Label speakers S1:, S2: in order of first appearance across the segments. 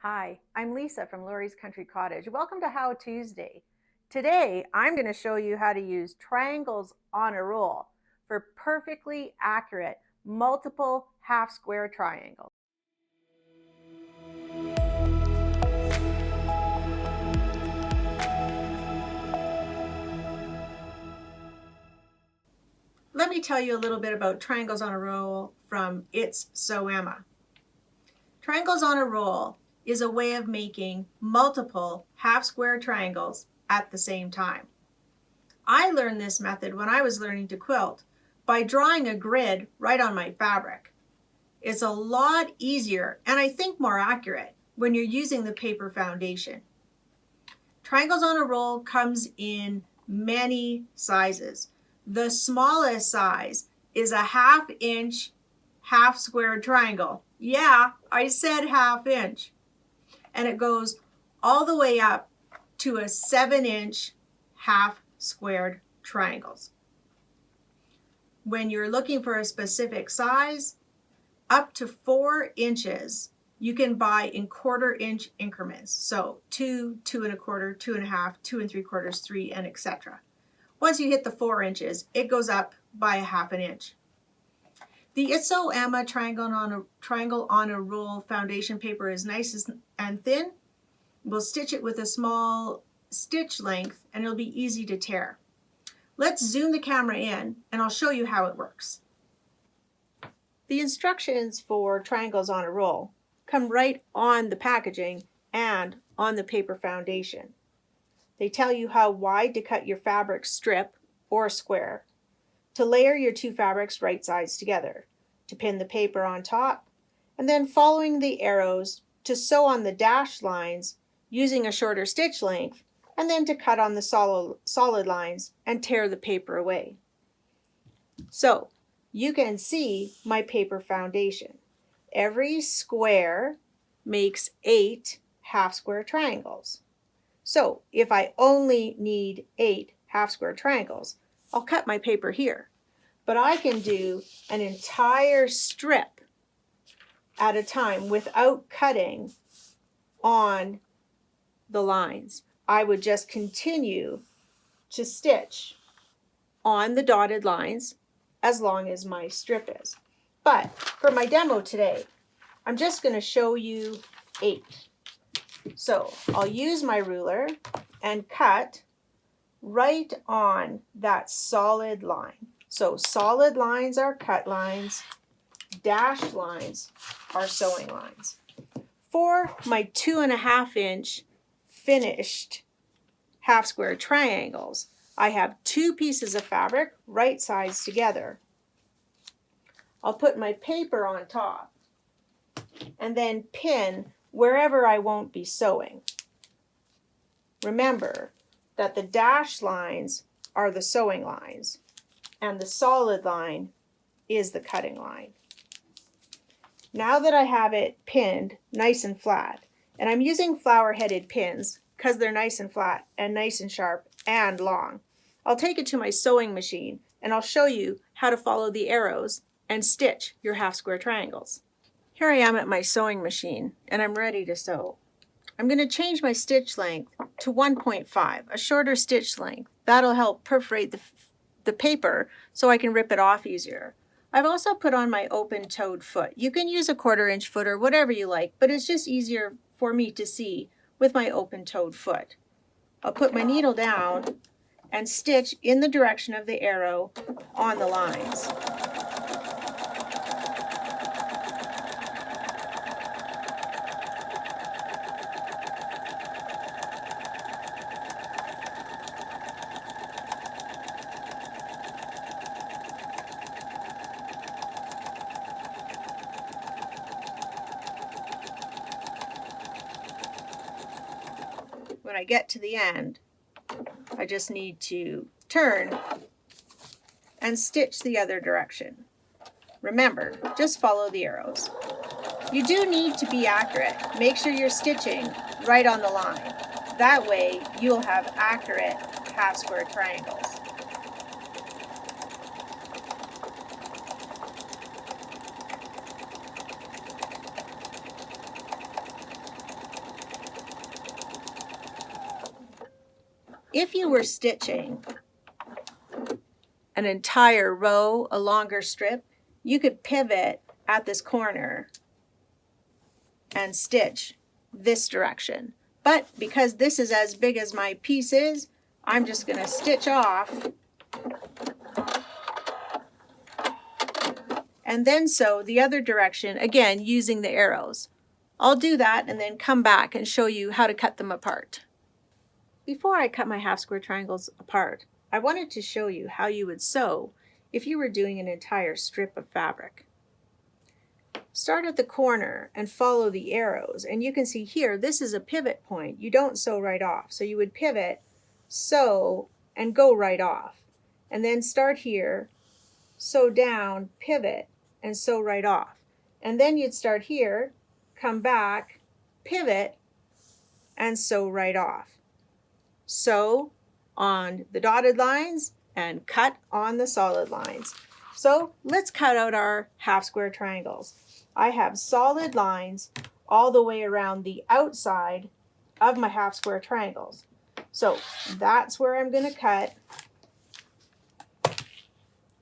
S1: Hi, I'm Lisa from Lori's Country Cottage. Welcome to How Tuesday. Today, I'm going to show you how to use triangles on a roll for perfectly accurate multiple half square triangles. Let me tell you a little bit about triangles on a roll from It's So Emma. Triangles on a roll is a way of making multiple half square triangles at the same time. I learned this method when I was learning to quilt by drawing a grid right on my fabric. It's a lot easier and I think more accurate when you're using the paper foundation. Triangles on a roll comes in many sizes. The smallest size is a 1/2 inch half square triangle. Yeah, I said 1/2 inch. And it goes all the way up to a 7-inch half squared triangles. When you're looking for a specific size, up to 4 inches, you can buy in 1/4 inch increments. So 2, 2 1/4, 2 1/2, 2 3/4, 3, and etc. Once you hit the 4 inches, it goes up by a 1/2 inch. The It's So Emma triangle on a roll foundation paper is nice and thin. We'll stitch it with a small stitch length and it'll be easy to tear. Let's zoom the camera in and I'll show you how it works. The instructions for triangles on a roll come right on the packaging and on the paper foundation. They tell you how wide to cut your fabric strip or square, to layer your two fabrics right sides together, to pin the paper on top, and then following the arrows to sew on the dashed lines using a shorter stitch length, and then to cut on the solid lines and tear the paper away. So you can see my paper foundation. Every square makes 8 half square triangles. So if I only need 8 half square triangles, I'll cut my paper here. But I can do an entire strip at a time without cutting on the lines. I would just continue to stitch on the dotted lines as long as my strip is. But for my demo today, I'm just going to show you 8. So I'll use my ruler and cut right on that solid line. So solid lines are cut lines, dashed lines are sewing lines. For my 2 1/2 inch finished half square triangles, I have 2 pieces of fabric right sides together. I'll put my paper on top and then pin wherever I won't be sewing. Remember that the dashed lines are the sewing lines and the solid line is the cutting line. Now that I have it pinned nice and flat, and I'm using flower-headed pins because they're nice and flat and nice and sharp and long, I'll take it to my sewing machine and I'll show you how to follow the arrows and stitch your half square triangles. Here I am at my sewing machine and I'm ready to sew. I'm going to change my stitch length to 1.5, a shorter stitch length. That'll help perforate the paper so I can rip it off easier. I've also put on my open-toed foot. You can use a 1/4 inch foot or whatever you like, but it's just easier for me to see with my open-toed foot. I'll put my needle down and stitch in the direction of the arrow on the lines. When I get to the end, I just need to turn and stitch the other direction. Remember, just follow the arrows. You do need to be accurate. Make sure you're stitching right on the line. That way you'll have accurate half square triangles. if you were stitching an entire row, a longer strip, you could pivot at this corner and stitch this direction. But because this is as big as my piece is, I'm just going to stitch off and then sew the other direction, again using the arrows. I'll do that and then come back and show you how to cut them apart. Before I cut my half square triangles apart, I wanted to show you how you would sew if you were doing an entire strip of fabric. Start at the corner and follow the arrows, and you can see here this is a pivot point. You don't sew right off, so you would pivot, sew, and go right off, and then start here, sew down, pivot, and sew right off, and then you'd start here, come back, pivot, and sew right off. Sew on the dotted lines and cut on the solid lines. So let's cut out our half square triangles. I have solid lines all the way around the outside of my half square triangles. So that's where I'm going to cut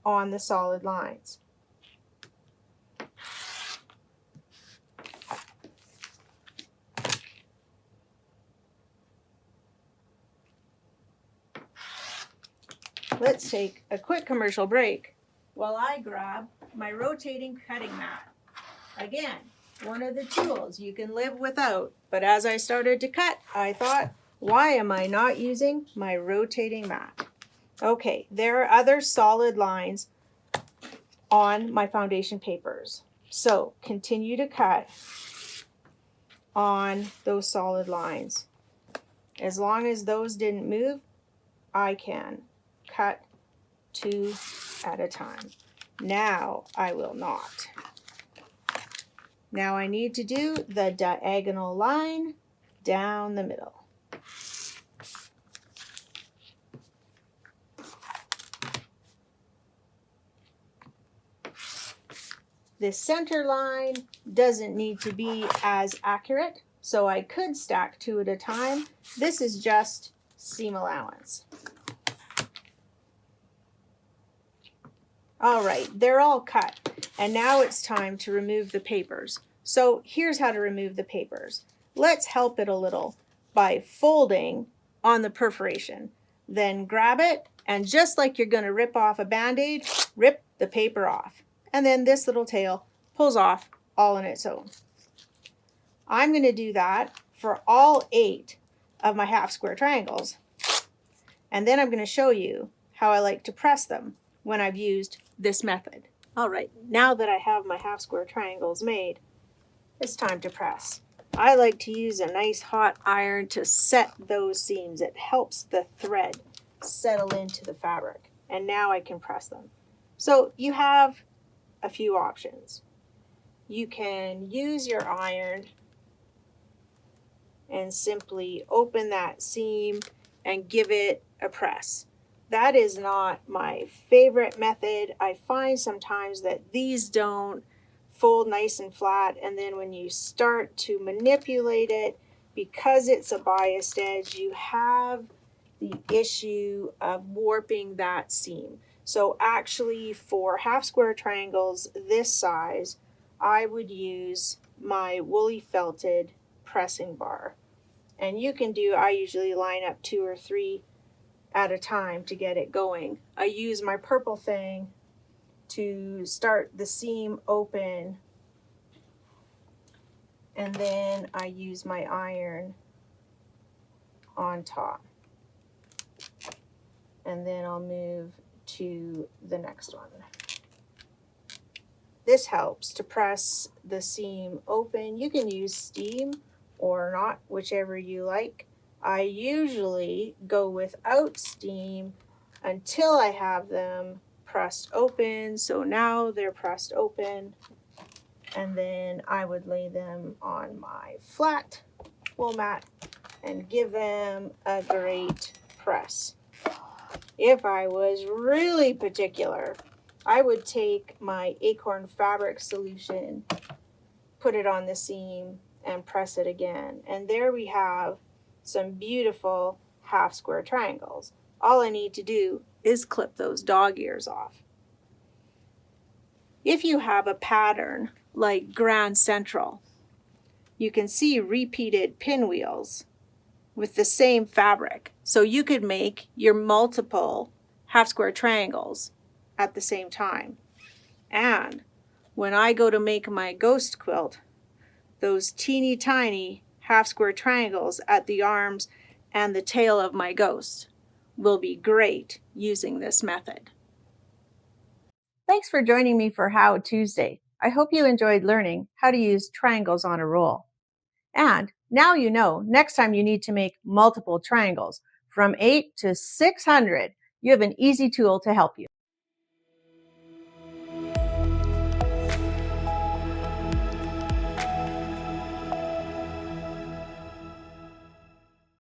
S1: on the solid lines. Let's take a quick commercial break while I grab my rotating cutting mat. Again, one of the tools you can live without, but as I started to cut, I thought, why am I not using my rotating mat? Okay, there are other solid lines on my foundation papers. So continue to cut on those solid lines. As long as those didn't move, I can cut 2 at a time. Now I will not. Now I need to do the diagonal line down the middle. This center line doesn't need to be as accurate, so I could stack 2 at a time. This is just seam allowance. All right, they're all cut, and now it's time to remove the papers. So here's how to remove the papers. Let's help it a little by folding on the perforation. Then grab it, and just like you're going to rip off a Band-Aid, rip the paper off. And then this little tail pulls off all on its own. I'm going to do that for all 8 of my half square triangles. And then I'm going to show you how I like to press them when I've used this method. All right, now that I have my half square triangles made, it's time to press. I like to use a nice hot iron to set those seams. It helps the thread settle into the fabric. And now I can press them. So you have a few options. You can use your iron and simply open that seam and give it a press. That is not my favorite method. I find sometimes that these don't fold nice and flat, and then when you start to manipulate it, because it's a biased edge, you have the issue of warping that seam. So actually for half square triangles this size, I would use my woolly felted pressing bar. And you can do, I usually line up 2 or 3 at a time to get it going. I use my purple thing to start the seam open, and then I use my iron on top. And then I'll move to the next one. This helps to press the seam open. You can use steam or not, whichever you like. I usually go without steam until I have them pressed open. So now they're pressed open, and then I would lay them on my flat wool mat and give them a great press. If I was really particular, I would take my acorn fabric solution, put it on the seam, and press it again. And there we have some beautiful half square triangles. All I need to do is clip those dog ears off. If you have a pattern like Grand Central, you can see repeated pinwheels with the same fabric. So you could make your multiple half square triangles at the same time. And when I go to make my ghost quilt, those teeny tiny half square triangles at the arms and the tail of my ghost will be great using this method. Thanks for joining me for How Tuesday. I hope you enjoyed learning how to use triangles on a roll. And now you know, next time you need to make multiple triangles from 8 to 600, you have an easy tool to help you.